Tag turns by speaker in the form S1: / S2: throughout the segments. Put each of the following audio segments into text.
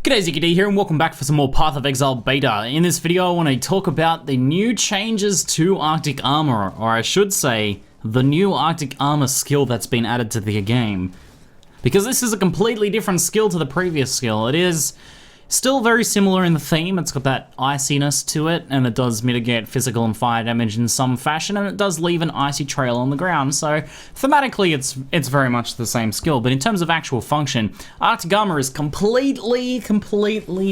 S1: G'day, ZiggyD here and welcome back for some more Path of Exile beta. In this video I want to talk about the new changes to Arctic Armor, or I should say, the new Arctic Armor skill that's been added to the game. Because this is a completely different skill to the previous skill. It is still very similar in the theme. It's got that iciness to it, and it does mitigate physical and fire damage in some fashion, and it does leave an icy trail on the ground. So thematically, it's very much the same skill. But in terms of actual function, Arctic Armor is completely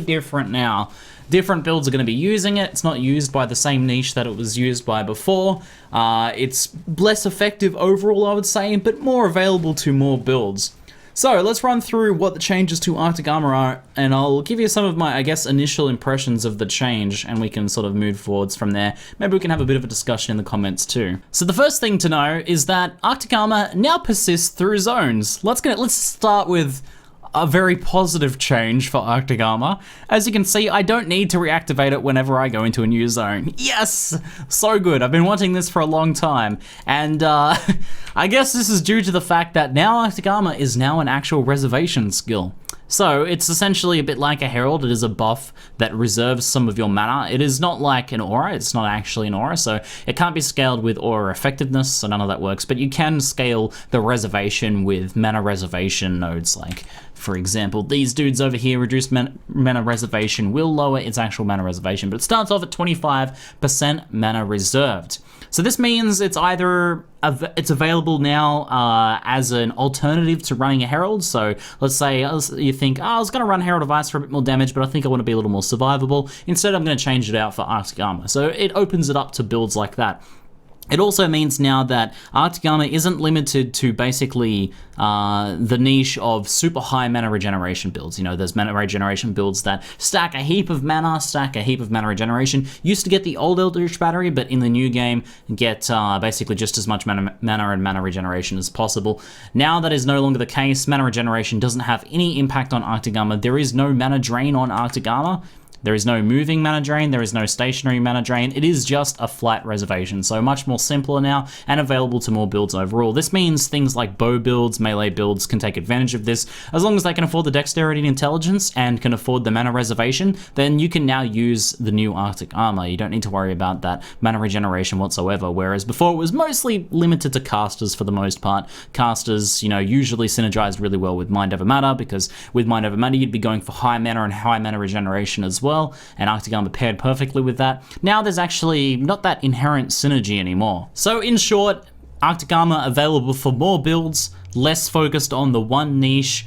S1: different now. Different builds are going to be using it. It's not used by the same niche that it was used by before. It's less effective overall, I would say, but more available to more builds. So let's run through what the changes to Arctic Armor are, and I'll give you some of my, I guess, initial impressions of the change, and we can sort of move forwards from there. Maybe we can have a bit of a discussion in the comments too. So the first thing to know is that Arctic Armor now persists through zones. Let's start with a very positive change for Arctic Armor. As you can see, I don't need to reactivate it whenever I go into a new zone. Yes! So good. I've been wanting this for a long time. And I guess this is due to the fact that now Arctic Armor is now an actual reservation skill. So it's essentially a bit like a herald. It is a buff that reserves some of your mana. It is not like an aura. It's not actually an aura, so it can't be scaled with aura effectiveness, so none of that works. But you can scale the reservation with mana reservation nodes, like, for example, these dudes over here. Reduced mana reservation will lower its actual mana reservation, but it starts off at 25% mana reserved. So this means it's either it's available now as an alternative to running a Herald. So let's say you think, oh, I was going to run Herald of Ice for a bit more damage, but I think I want to be a little more survivable. Instead, I'm going to change it out for Arctic Armor. So it opens it up to builds like that. It also means now that Arctic Armor isn't limited to basically the niche of super high mana regeneration builds. You know, there's mana regeneration builds that stack a heap of mana, regeneration. Used to get the old Eldritch Battery, but in the new game get basically just as much mana and mana regeneration as possible. Now that is no longer the case. Mana regeneration doesn't have any impact on Arctic Armor. There is no mana drain on Arctic Armor. There is no moving mana drain, there is no stationary mana drain, it is just a flat reservation, so much more simpler now and available to more builds overall. This means things like bow builds, melee builds can take advantage of this. As long as they can afford the dexterity and intelligence and can afford the mana reservation, then you can now use the new Arctic Armor. You don't need to worry about that mana regeneration whatsoever, whereas before it was mostly limited to casters for the most part. Casters, you know, usually synergized really well with Mind Over Matter, because with Mind Over Matter you'd be going for high mana and high mana regeneration as well, and Arctic Armor paired perfectly with that. Now there's actually not that inherent synergy anymore. So in short, Arctic Armor available for more builds, less focused on the one niche,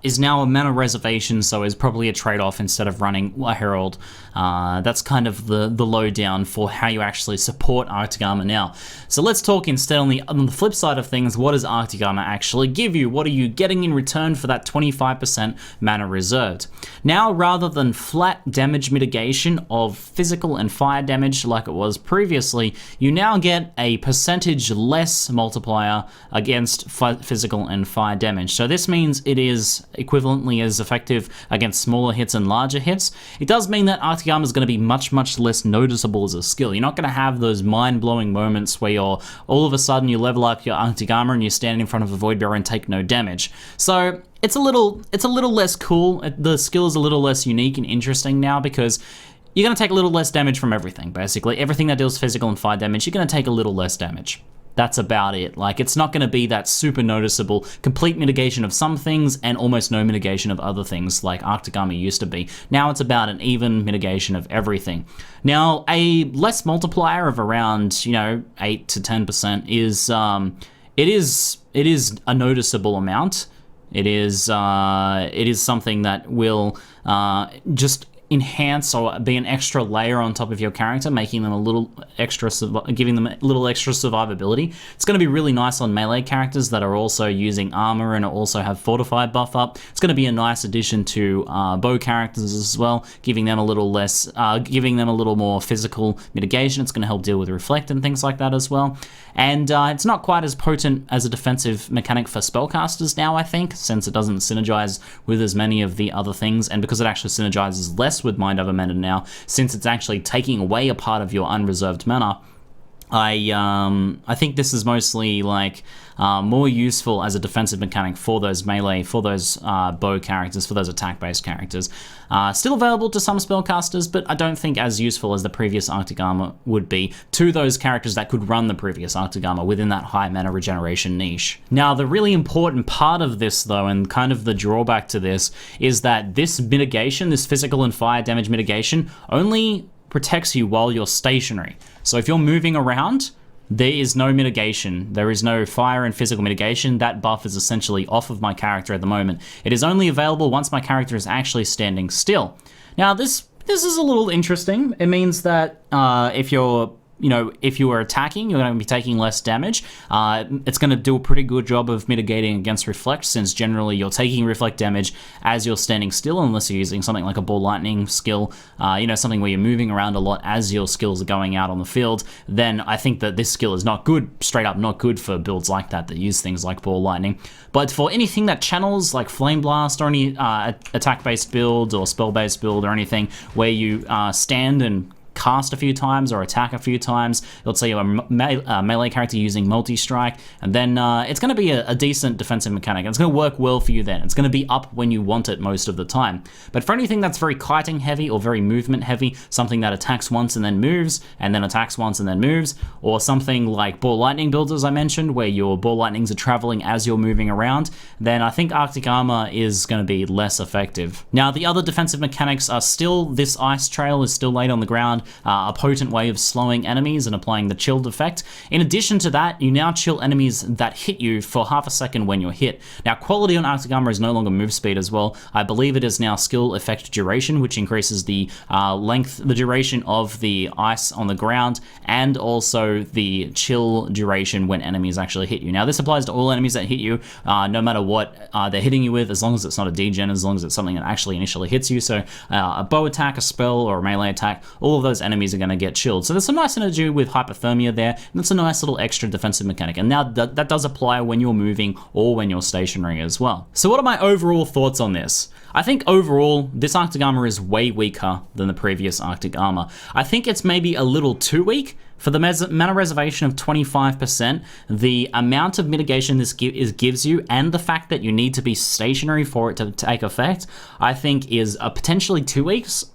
S1: is now a mana reservation, so is probably a trade-off instead of running a Herald. That's kind of the lowdown for how you actually support Arctic Armor now. So let's talk instead on the flip side of things. What does Arctic Armor actually give you? What are you getting in return for that 25% mana reserved? Now, rather than flat damage mitigation of physical and fire damage like it was previously, you now get a percentage less multiplier against physical and fire damage. So this means it is equivalently as effective against smaller hits and larger hits. It does mean that Arctic Armor is going to be much less noticeable as a skill. You're not going to have those mind-blowing moments where you're all of a sudden you level up your Arctic Armor and you stand in front of a Void Bearer and take no damage. So it's a little less cool. The skill is a little less unique and interesting now, because you're going to take a little less damage from everything, basically. Everything that deals physical and fire damage, you're going to take a little less damage. That's about it. Like, it's not going to be that super noticeable, complete mitigation of some things and almost no mitigation of other things like Arctic Armor used to be. Now it's about an even mitigation of everything. Now, a less multiplier of around, you know, 8 to 10% is, it is a noticeable amount. It is something that will just enhance or be an extra layer on top of your character, making them a little extra, giving them a little extra survivability. It's going to be really nice on melee characters that are also using armor and also have fortified buff up. It's going to be a nice addition to bow characters as well, giving them a little less, giving them a little more physical mitigation. It's going to help deal with reflect and things like that as well. And it's not quite as potent as a defensive mechanic for spellcasters now, I think, since it doesn't synergize with as many of the other things, and because it actually synergizes less with Mind Over Matter now, since it's actually taking away a part of your unreserved mana. I think this is mostly like more useful as a defensive mechanic for those melee, for those bow characters, for those attack-based characters. Still available to some spellcasters, but I don't think as useful as the previous Arctic Armor would be to those characters that could run the previous Arctic Armor within that high mana regeneration niche. Now, the really important part of this, though, and kind of the drawback to this, is that this mitigation, this physical and fire damage mitigation, only protects you while you're stationary. So if you're moving around, there is no mitigation. There is no fire and physical mitigation. That buff is essentially off of my character at the moment. It is only available once my character is actually standing still. Now, this is a little interesting. It means that if you're if you are attacking, you're going to be taking less damage. It's going to do a pretty good job of mitigating against reflect, since generally you're taking reflect damage as you're standing still, unless you're using something like a ball lightning skill, something where you're moving around a lot as your skills are going out on the field. Then I think that this skill is not good, straight up not good for builds like that use things like ball lightning. But for anything that channels like flame blast or any attack-based build or spell-based build or anything where you stand and cast a few times or attack a few times, let's say you're a melee character using multi-strike, and then it's going to be a decent defensive mechanic. It's going to work well for you then. It's going to be up when you want it most of the time. But for anything that's very kiting heavy or very movement heavy, something that attacks once and then moves, and then attacks once and then moves, or something like ball lightning builds, as I mentioned, where your ball lightnings are traveling as you're moving around, then I think Arctic Armor is going to be less effective. Now, the other defensive mechanics are still, this ice trail is still laid on the ground, a potent way of slowing enemies and applying the chilled effect. In addition to that, you now chill enemies that hit you for half a second when you're hit. Now, quality on Arctic Armor is no longer move speed as well. I believe it is now skill effect duration, which increases the the duration of the ice on the ground, and also the chill duration when enemies actually hit you. Now, this applies to all enemies that hit you, no matter what they're hitting you with, as long as it's not a degen, as long as it's something that actually initially hits you. So a bow attack, a spell, or a melee attack, all of those enemies are going to get chilled. So there's some nice synergy with hypothermia there, and it's a nice little extra defensive mechanic. And now that does apply when you're moving or when you're stationary as well. So what are my overall thoughts on this? I think overall, this Arctic Armor is way weaker than the previous Arctic Armor. I think it's maybe a little too weak. For the mana reservation of 25%, the amount of mitigation this gives you, and the fact that you need to be stationary for it to take effect, I think is potentially 2 weeks.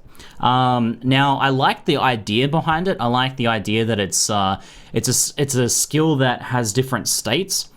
S1: Now, I like the idea behind it. I like the idea that it's a skill that has different states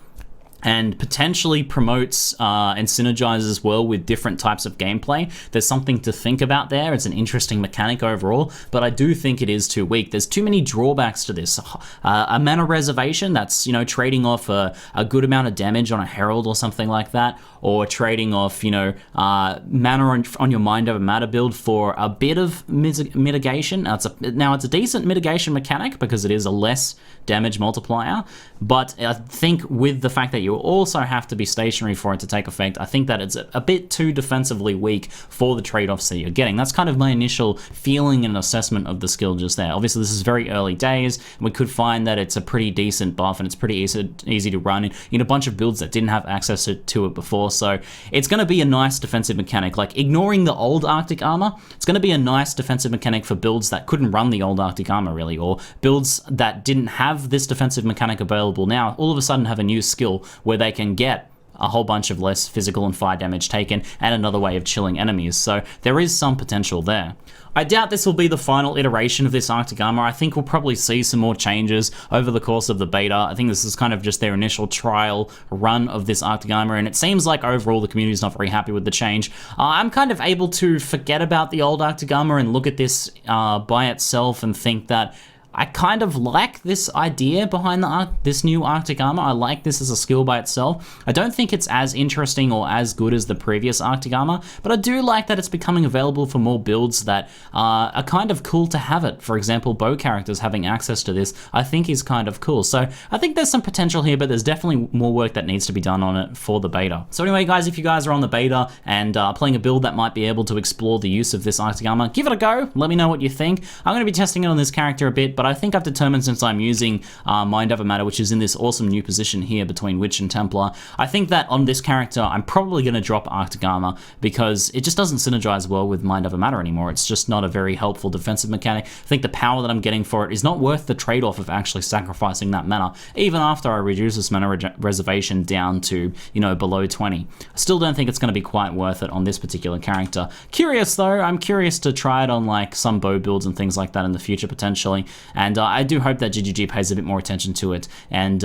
S1: and potentially promotes and synergizes well with different types of gameplay. There's something to think about there. It's an interesting mechanic overall, but I do think it is too weak. There's too many drawbacks to this. A mana reservation, that's, trading off a good amount of damage on a herald or something like that, or trading off, mana on your mind over matter build for a bit of mitigation. Now, it's a decent mitigation mechanic because it is a less damage multiplier, but I think with the fact that you also have to be stationary for it to take effect, I think that it's a bit too defensively weak for the trade-offs that you're getting. That's kind of my initial feeling and assessment of the skill just there. Obviously, this is very early days, and we could find that it's a pretty decent buff, and it's pretty easy to run in a bunch of builds that didn't have access to it before, so it's going to be a nice defensive mechanic. Like, ignoring the old Arctic Armor, it's going to be a nice defensive mechanic for builds that couldn't run the old Arctic Armor, really, or builds that didn't have this defensive mechanic available now, all of a sudden have a new skill where they can get a whole bunch of less physical and fire damage taken, and another way of chilling enemies. So there is some potential there. I doubt this will be the final iteration of this Arctic Armor. I think we'll probably see some more changes over the course of the beta. I think this is kind of just their initial trial run of this Arctic Armor, and it seems like overall the community is not very happy with the change. I'm kind of able to forget about the old Arctic Armor and look at this by itself and think that I kind of like this idea behind this new Arctic Armor. I like this as a skill by itself. I don't think it's as interesting or as good as the previous Arctic Armor, but I do like that it's becoming available for more builds that are kind of cool to have it. For example, bow characters having access to this, I think is kind of cool. So I think there's some potential here, but there's definitely more work that needs to be done on it for the beta. So anyway, guys, if you guys are on the beta and playing a build that might be able to explore the use of this Arctic Armor, give it a go. Let me know what you think. I'm going to be testing it on this character a bit, but I think I've determined, since I'm using Mind Over Matter, which is in this awesome new position here between Witch and Templar, I think that on this character, I'm probably going to drop Arctic Armor because it just doesn't synergize well with Mind Over Matter anymore. It's just not a very helpful defensive mechanic. I think the power that I'm getting for it is not worth the trade-off of actually sacrificing that mana, even after I reduce this mana reservation down to, you know, below 20. I still don't think it's going to be quite worth it on this particular character. Curious though, I'm curious to try it on like some bow builds and things like that in the future potentially, and I do hope that ZiggyD pays a bit more attention to it and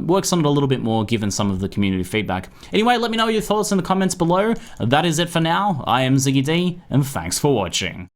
S1: works on it a little bit more given some of the community feedback. Anyway, let me know your thoughts in the comments below. That is it for now. I am ZiggyD, and thanks for watching.